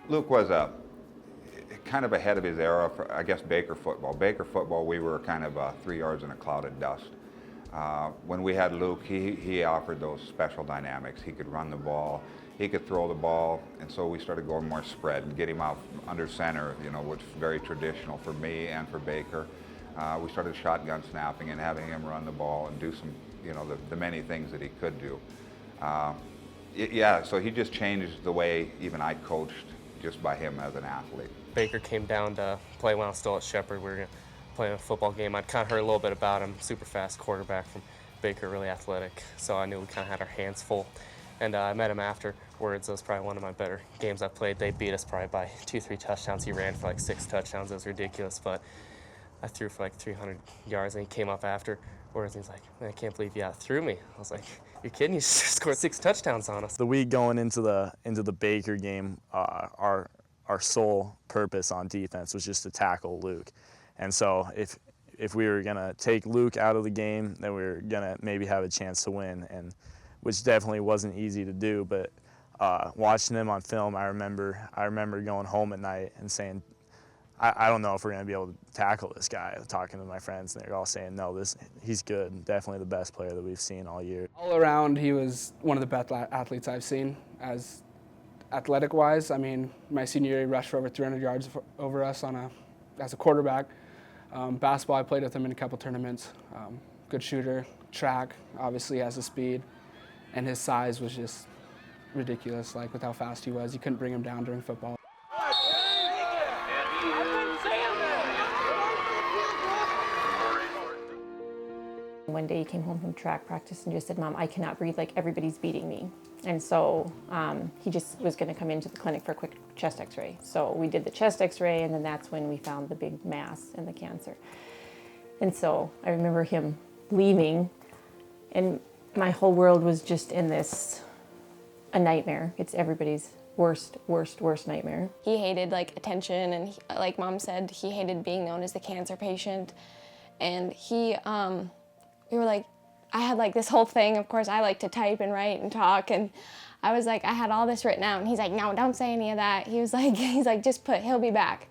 Luke was kind of ahead of his era for, I guess, Baker football. Baker football, we were kind of 3 yards in a cloud of dust. When we had Luke, he offered those special dynamics. He could run the ball, he could throw the ball, and so we started going more spread and get him out under center, which is very traditional for me and for Baker. We started shotgun snapping and having him run the ball and do some, the many things that he could do. Yeah, so he just changed the way even I coached just by him as an athlete. Baker came down to play when I was still at Shepherd. We were playing a football game. I'd kind of heard a little bit about him. Super fast quarterback from Baker, really athletic. So I knew we kind of had our hands full. And I met him afterwards. It was probably one of my better games I played. They beat us probably by 2-3 touchdowns. He ran for like 6 touchdowns. It was ridiculous, but I threw for like 300 yards, and he came up afterwards. He's like, man, I can't believe you outthrew me. I was like, you're kidding? You scored 6 touchdowns on us. The week going into the Baker game, our sole purpose on defense was just to tackle Luke. And so if we were gonna take Luke out of the game, then we were gonna maybe have a chance to win, and which definitely wasn't easy to do. But watching him on film, I remember going home at night and saying, I don't know if we're going to be able to tackle this guy. Talking to my friends, and they're all saying, no, he's good. Definitely the best player that we've seen all year. All around, he was one of the best athletes I've seen. As athletic-wise, I mean, my senior year, he rushed for over 300 yards over us as a quarterback. Basketball, I played with him in a couple tournaments. Good shooter, track, obviously has the speed, and his size was just ridiculous. Like with how fast he was, you couldn't bring him down during football. One day he came home from track practice and just said, Mom, I cannot breathe, like everybody's beating me. And so he just was going to come into the clinic for a quick chest x-ray. So we did the chest x-ray, and then that's when we found the big mass and the cancer. And so I remember him leaving, and my whole world was just in a nightmare. It's everybody's worst nightmare. He hated attention, and like Mom said, he hated being known as the cancer patient. And we were I had this whole thing. Of course, I like to type and write and talk, and I was I had all this written out, and he's like, no, don't say any of that. He's like, just put, he'll be back.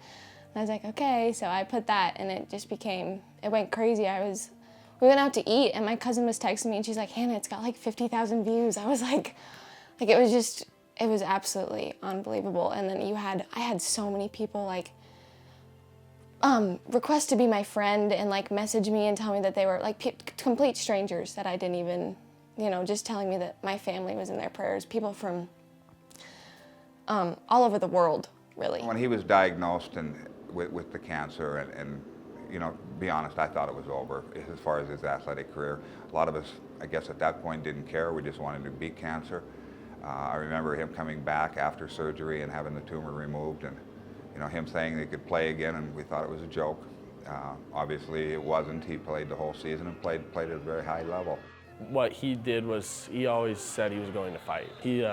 And I was like, okay. So I put that, and it just it went crazy. We went out to eat, and my cousin was texting me, and she's like, Hannah, it's got 50,000 views. I was it was absolutely unbelievable. And then I had so many people request to be my friend and message me and tell me that they were complete strangers that I didn't even, just telling me that my family was in their prayers. People from all over the world, really. When he was diagnosed with the cancer, and be honest, I thought it was over as far as his athletic career. A lot of us, I guess, at that point didn't care. We just wanted to beat cancer. I remember him coming back after surgery and having the tumor removed, and him saying he could play again, and we thought it was a joke. Obviously, it wasn't. He played the whole season and played at a very high level. What he did was he always said he was going to fight. He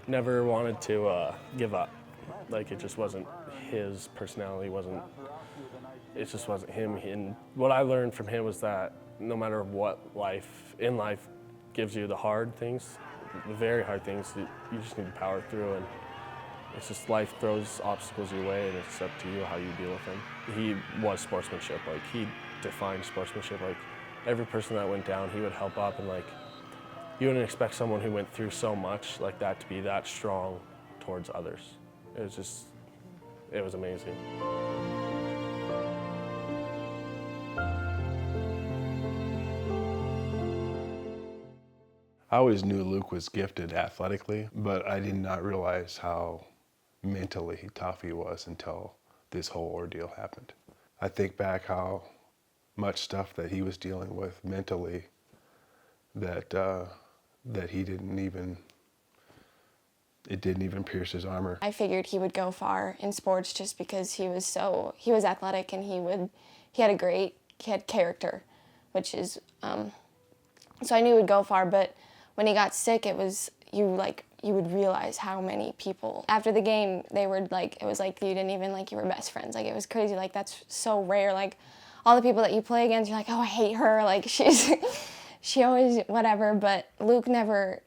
never wanted to give up. It just wasn't his personality. It just wasn't him. And what I learned from him was that no matter what life gives you, the hard things, the very hard things, you just need to power through. And it's just life throws obstacles your way, and it's up to you how you deal with them. He was sportsmanship. He defined sportsmanship. Every person that went down, he would help up, and you wouldn't expect someone who went through so much like that to be that strong towards others. It was amazing. I always knew Luke was gifted athletically, but I did not realize how mentally tough he was until this whole ordeal happened. I think back how much stuff that he was dealing with mentally that he didn't even pierce his armor. I figured he would go far in sports just because he was athletic, and he had character, which is, so I knew he would go far. But when he got sick, it was, you you would realize how many people. After the game, they were like, it was like you didn't even, like, you were best friends. Like, it was crazy. Like, that's so rare. Like, all the people that you play against, you're like, oh, I hate her. Like, she always, whatever. But Luke never,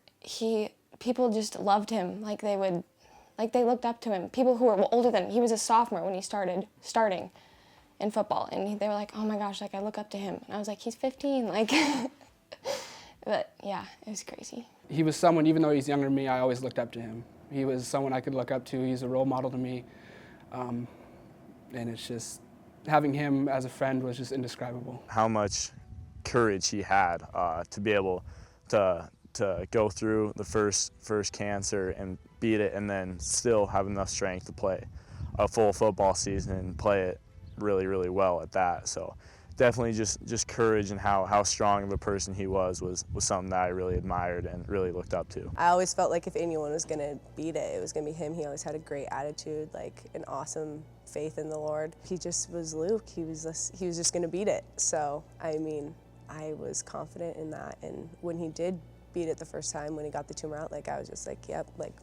people just loved him. Like, they looked up to him. People who were older than him. He was a sophomore when he starting in football. And they were like, oh my gosh, like, I look up to him. And I was like, he's 15. Like, but yeah, it was crazy. He was someone, even though he's younger than me, I always looked up to him. He was someone I could look up to. He's a role model to me. And it's just, having him as a friend was just indescribable. How much courage he had to be able to go through the first cancer and beat it, and then still have enough strength to play a full football season and play it really, really well at that. So definitely just courage, and how strong of a person he was something that I really admired and really looked up to. I always felt like if anyone was going to beat it, it was going to be him. He always had a great attitude, like an awesome faith in the Lord. He just was Luke. He was just going to beat it. So, I mean, I was confident in that. And when he did beat it the first time, when he got the tumor out, like, I was just like, yep, like,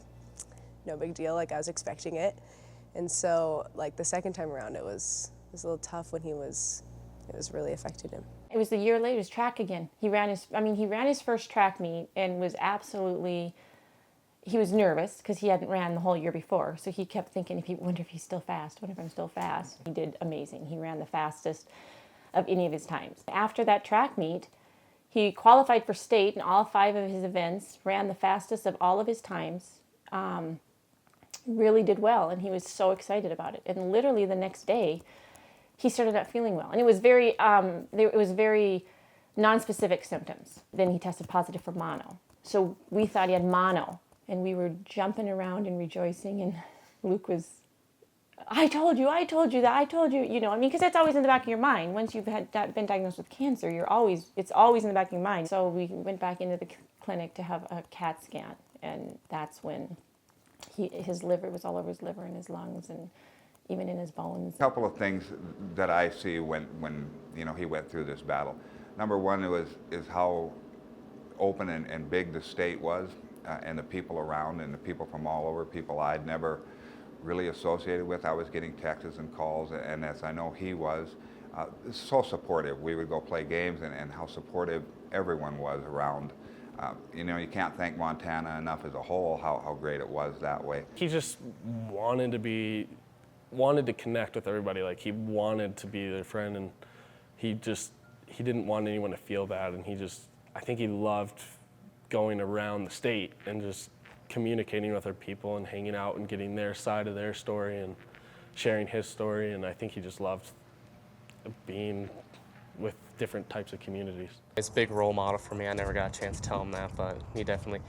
no big deal. Like, I was expecting it. And so, like, the second time around, it was a little tough when it really affected him. It was the year later, it was track again. He ran his first track meet and was absolutely, he was nervous because he hadn't ran the whole year before. So he kept thinking, wonder if he's still fast, wonder if I'm still fast. He did amazing. He ran the fastest of any of his times. After that track meet, he qualified for state in all 5 of his events, ran the fastest of all of his times, really did well, and he was so excited about it. And literally the next day, he started not feeling well, and it was very non-specific symptoms. Then he tested positive for mono, so we thought he had mono, and we were jumping around and rejoicing. And Luke was, I told you, you know, I mean, because that's always in the back of your mind. Once you've been diagnosed with cancer, it's always in the back of your mind. So we went back into the clinic to have a CAT scan, and that's when his liver was all over his liver and his lungs and even in his bones. A couple of things that I see when you know, he went through this battle. Number one is how open and big the state was, and the people around, and the people from all over, people I'd never really associated with. I was getting texts and calls, and as I know he was, so supportive. We would go play games, and how supportive everyone was around. You know, you can't thank Montana enough as a whole, how great it was that way. He just wanted to connect with everybody. Like, he wanted to be their friend, and he didn't want anyone to feel bad. And I think he loved going around the state and just communicating with other people and hanging out and getting their side of their story and sharing his story. And I think he just loved being with different types of communities. He's a big role model for me. I never got a chance to tell him that, but he definitely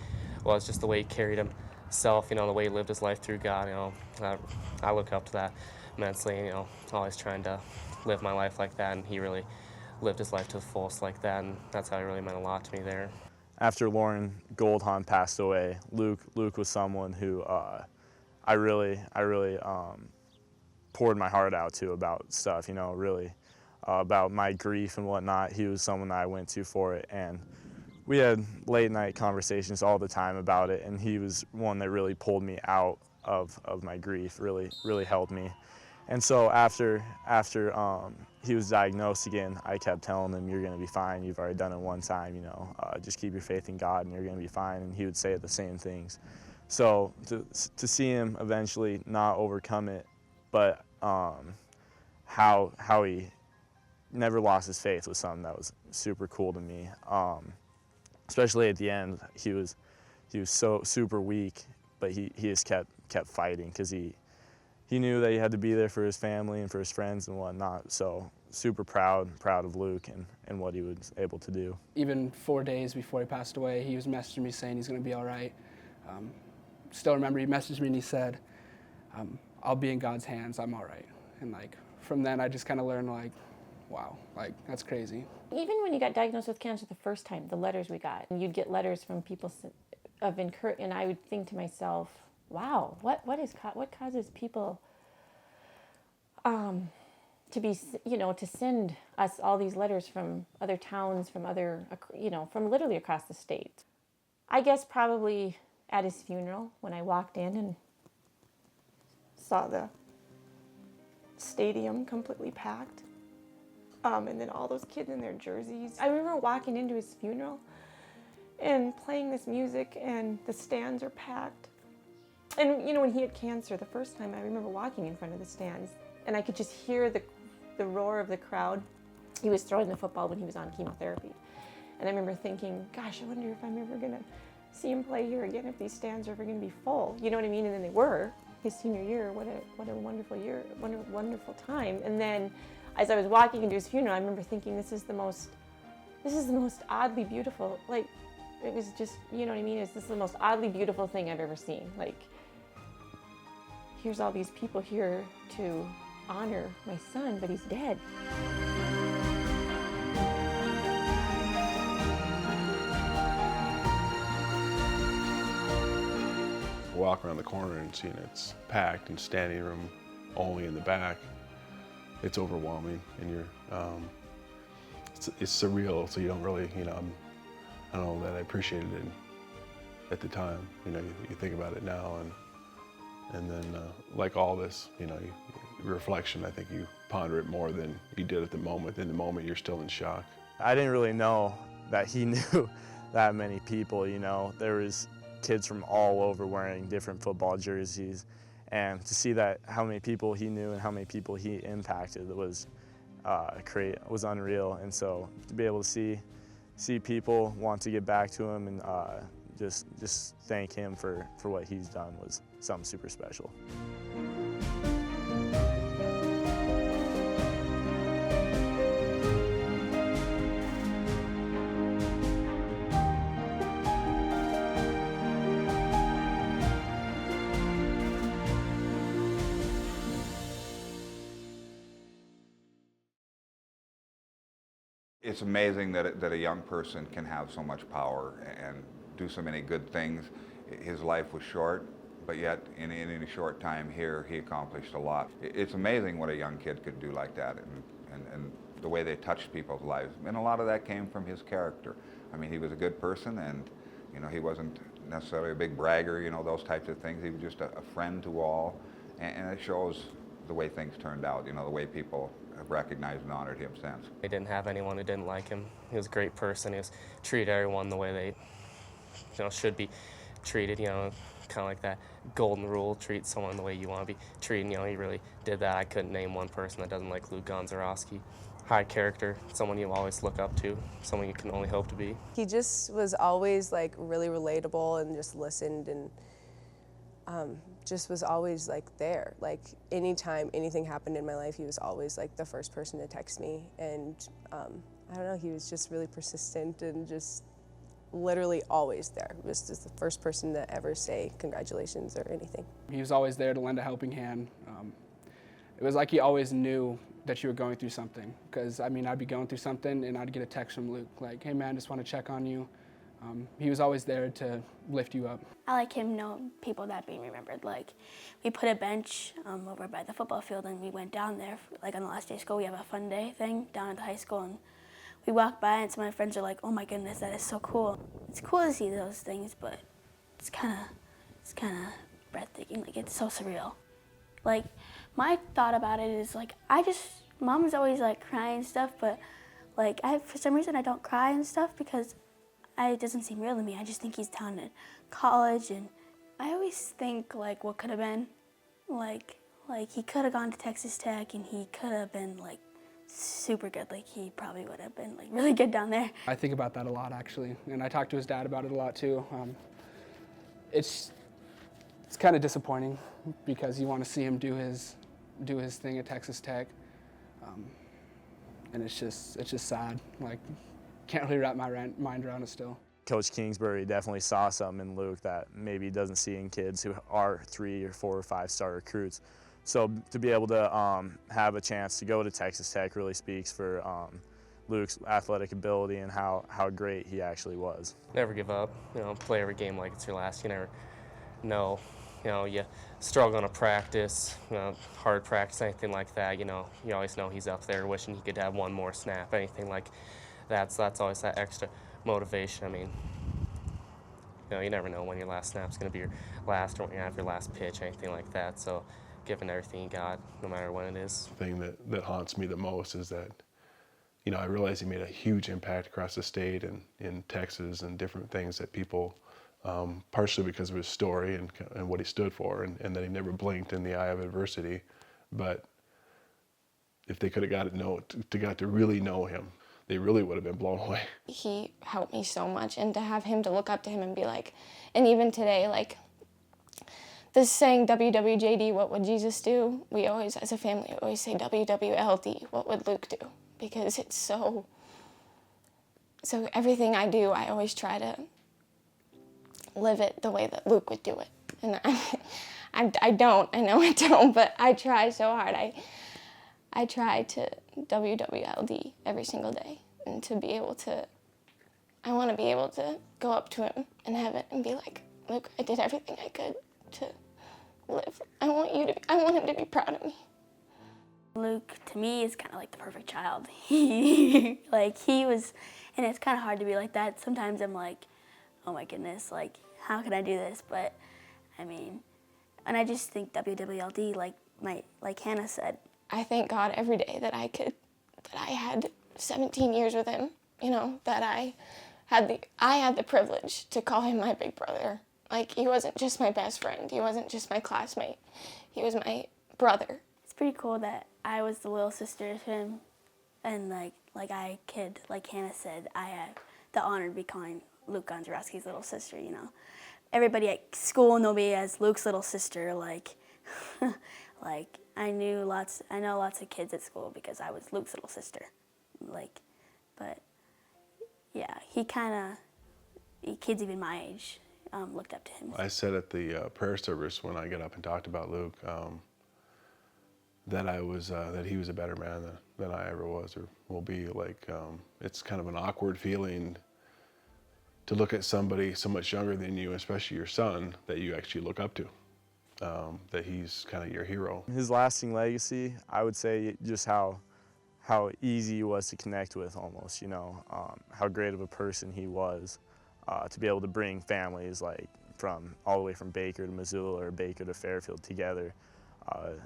was. Just the way he carried himself, you know, the way he lived his life through God, you know, I look up to that immensely, you know, always trying to live my life like that, and he really lived his life to the fullest like that, and that's how it really meant a lot to me there. After Lauren Goldhahn passed away, Luke was someone who I really poured my heart out to about stuff, you know, really about my grief and whatnot. He was someone that I went to for it, and we had late night conversations all the time about it, and he was one that really pulled me out of my grief, really helped me. And so after he was diagnosed again, I kept telling him, you're going to be fine, you've already done it one time, you know, just keep your faith in God and you're going to be fine, and he would say the same things. So to see him eventually not overcome it, but how he never lost his faith was something that was super cool to me. Especially at the end, he was so super weak, but he just kept fighting because he knew that he had to be there for his family and for his friends and whatnot. So super proud of Luke and what he was able to do. Even 4 days before he passed away, he was messaging me saying he's going to be all right. Still remember, he messaged me and he said, I'll be in God's hands, I'm all right. And like, from then I just kind of learned, like, wow, like, that's crazy. Even when you got diagnosed with cancer the first time, the letters we got, and you'd get letters from people of encouragement, and I would think to myself, wow, what causes people to be, you know, to send us all these letters from other towns, from other, you know, from literally across the state. I guess probably at his funeral when I walked in and saw the stadium completely packed. And then all those kids in their jerseys. I remember walking into his funeral and playing this music, and the stands are packed. And you know, when he had cancer the first time, I remember walking in front of the stands and I could just hear the roar of the crowd. He was throwing the football when he was on chemotherapy. And I remember thinking, gosh, I wonder if I'm ever gonna see him play here again, if these stands are ever gonna be full. You know what I mean? And then they were. His senior year, what a wonderful year, what a wonderful time. And then as I was walking into his funeral, I remember thinking, this is the most oddly beautiful, like, it was just, you know what I mean? This is the most oddly beautiful thing I've ever seen. Like, here's all these people here to honor my son, but he's dead. Walk around the corner and seeing it's packed and standing room only in the back, it's overwhelming, and you're, it's surreal. So you don't really, you know, I don't know that I appreciated it at the time. You know, you think about it now, and then like all this, you know, reflection. I think you ponder it more than you did at the moment. In the moment, you're still in shock. I didn't really know that he knew that many people. You know, there was kids from all over wearing different football jerseys, and to see that how many people he knew and how many people he impacted was unreal. And so to be able to see people want to get back to him and just thank him for what he's done was something super special. It's amazing that a young person can have so much power and do so many good things. His life was short, but yet in a short time here, he accomplished a lot. It's amazing what a young kid could do like that, and the way they touched people's lives. And a lot of that came from his character. I mean, he was a good person, and you know, he wasn't necessarily a big bragger, you know, those types of things. He was just a friend to all, and it shows the way things turned out, you know, the way people have recognized and honored him since. He didn't have anyone who didn't like him. He was a great person. He was treated everyone the way they, you know, should be treated. You know, kind of like that golden rule: treat someone the way you want to be treated. You know, he really did that. I couldn't name one person that doesn't like Luke Gonzarowski. High character, someone you always look up to, someone you can only hope to be. He just was always like really relatable and just listened, and just was always like there. Like anytime anything happened in my life, he was always like the first person to text me. And I don't know, he was just really persistent and just literally always there. He was just the first person to ever say congratulations or anything. He was always there to lend a helping hand. It was like he always knew that you were going through something. Because I mean, I'd be going through something and I'd get a text from Luke like, hey man, just want to check on you. He was always there to lift you up. I like him knowing people that being remembered. Like, we put a bench over by the football field, and we went down there. Like on the last day of school, we have a fun day thing down at the high school, and we walked by, and some of my friends are like, "Oh my goodness, that is so cool." It's cool to see those things, but it's kind of breathtaking. Like, it's so surreal. Like, my thought about it is like, Mom's always like crying and stuff, but like for some reason I don't cry and stuff because it doesn't seem real to me. I just think he's down at college, and I always think like what could have been. Like he could have gone to Texas Tech, and he could have been like super good. Like he probably would have been like really good down there. I think about that a lot actually, and I talk to his dad about it a lot too. It's kind of disappointing because you want to see him do his thing at Texas Tech, and it's just sad. Like, can't really wrap my mind around it still. Coach Kingsbury definitely saw something in Luke that maybe he doesn't see in kids who are 3 or 4 or 5-star recruits. So to be able to have a chance to go to Texas Tech really speaks for Luke's athletic ability and how great he actually was. Never give up. You know, play every game like it's your last. You never know. You know, you struggle in a practice, you know, hard practice, anything like that. You know, you always know he's up there, wishing he could have one more snap, anything like that. So that's always that extra motivation. I mean, You know, you never know when your last snap's going to be your last or when you have your last pitch, anything like that. So giving everything you got, no matter when it is. The thing that haunts me the most is that, you know, I realize he made a huge impact across the state and in Texas and different things that people, partially because of his story and what he stood for, and that he never blinked in the eye of adversity. But if they could have got to really know him, they really would have been blown away. He helped me so much, and to have him to look up to him and be like, and even today, like, this saying WWJD, what would Jesus do? We always, as a family, always say WWLD, what would Luke do? Because it's so everything I do, I always try to live it the way that Luke would do it. And I know I don't, but I try so hard. I try to WWLD every single day, and to be able to, I want to be able to go up to him in heaven and be like, Luke, I did everything I could to live. I want him to be proud of me. Luke, to me, is kind of like the perfect child. Like, he was, and it's kind of hard to be like that. Sometimes I'm like, oh my goodness, like, how can I do this? But, I mean, and I just think WWLD, like Hannah said. I thank God every day that I had 17 years with him, you know, that I had the privilege to call him my big brother. Like, he wasn't just my best friend. He wasn't just my classmate. He was my brother. It's pretty cool that I was the little sister of him, and like Hannah said, I had the honor to be calling Luke Gonzarowski's little sister, you know. Everybody at school know me as Luke's little sister, like, like, I know lots of kids at school because I was Luke's little sister, like, but yeah, kids even my age looked up to him. I said at the prayer service when I got up and talked about Luke, that he was a better man than I ever was or will be. Like, it's kind of an awkward feeling to look at somebody so much younger than you, especially your son, that you actually look up to, that he's kind of your hero. His lasting legacy, I would say just how easy he was to connect with almost, you know, how great of a person he was, to be able to bring families like from all the way from Baker to Missoula or Baker to Fairfield together.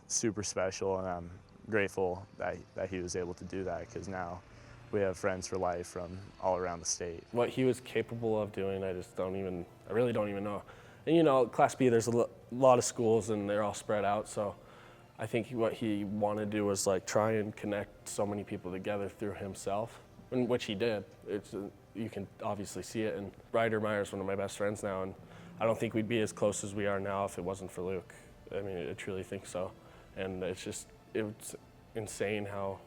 Super special, and I'm grateful that he was able to do that, because now we have friends for life from all around the state. What he was capable of doing, I really don't even know. And you know, Class B, there's a lot of schools and they're all spread out, so I think what he wanted to do was like try and connect so many people together through himself, and which he did. You can obviously see it, and Ryder Meyer is one of my best friends now, and I don't think we'd be as close as we are now if it wasn't for Luke. I mean, I truly think so. And it's insane how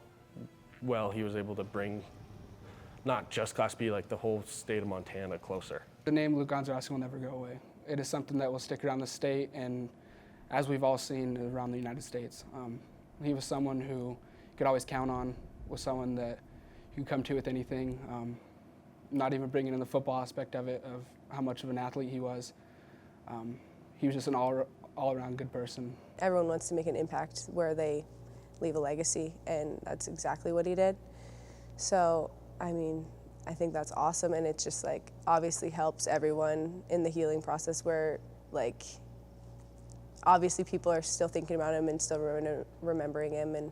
well he was able to bring not just Class B, like the whole state of Montana closer. The name Luke Gonzarowski will never go away. It is something that will stick around the state, and as we've all seen around the United States. He was someone who you could always count on, was someone that you could come to with anything, not even bringing in the football aspect of it, of how much of an athlete he was. He was just an all-around good person. Everyone wants to make an impact where they leave a legacy, and that's exactly what he did. So, I mean, I think that's awesome, and it just like obviously helps everyone in the healing process where like obviously people are still thinking about him and still remembering him, and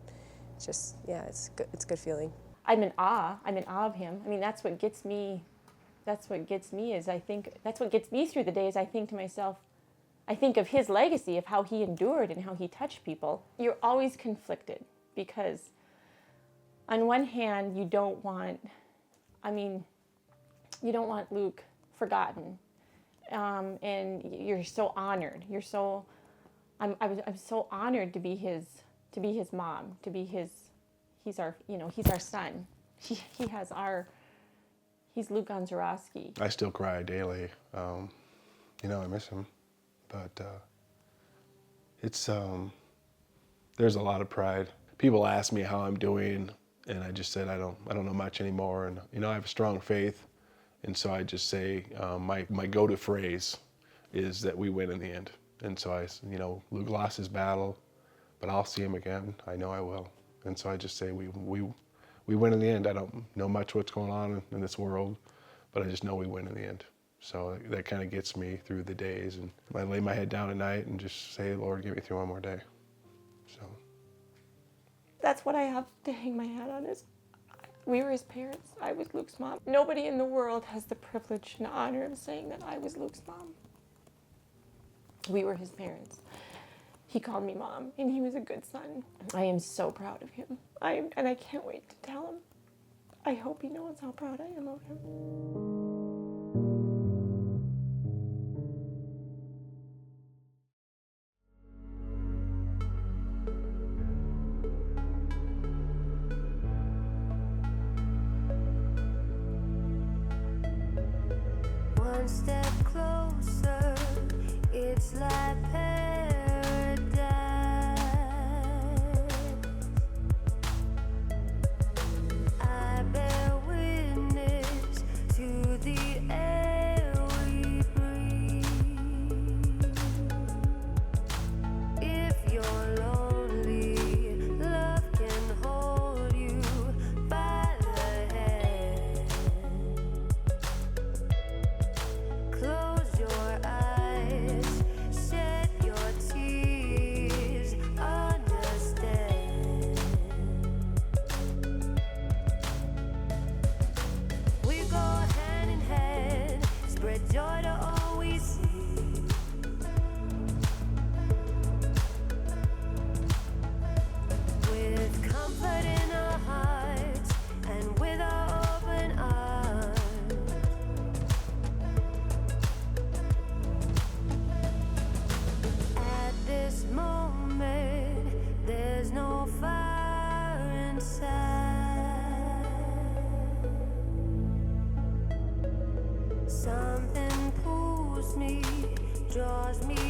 just, yeah, it's good. It's a good feeling. I'm in awe of him. I mean, that's what gets me is that's what gets me through the day is I think to myself, I think of his legacy, of how he endured and how he touched people. You're always conflicted because on one hand, you don't want Luke forgotten. And you're so honored. I'm so honored to be his mom, he's our son. He's Luke Gonzarowski. I still cry daily. You know, I miss him. But there's a lot of pride. People ask me how I'm doing, and I just said I don't know much anymore. And you know, I have a strong faith, and so I just say my go-to phrase is that we win in the end. And so Luke lost his battle, but I'll see him again. I know I will. And so I just say we win in the end. I don't know much what's going on in this world, but I just know we win in the end. So that kind of gets me through the days, and I lay my head down at night and just say, Lord, get me through one more day. So That's what I have to hang my hat on, is we were his parents. I was Luke's mom. Nobody in the world has the privilege and honor of saying that I was Luke's mom. We were his parents. He called me mom, and he was a good son. I am so proud of him. And I can't wait to tell him. I hope he knows how proud I am of him. One step closer, it's like paradise. I bear witness to the air we breathe. If you're lonely, love can hold you by the hand. Close your eyes, shed your tears, understand. We go hand in hand, spread joy to all we see. With comfort in our hearts and with our open arms. At this moment, there's no fire inside. Something pulls me, draws me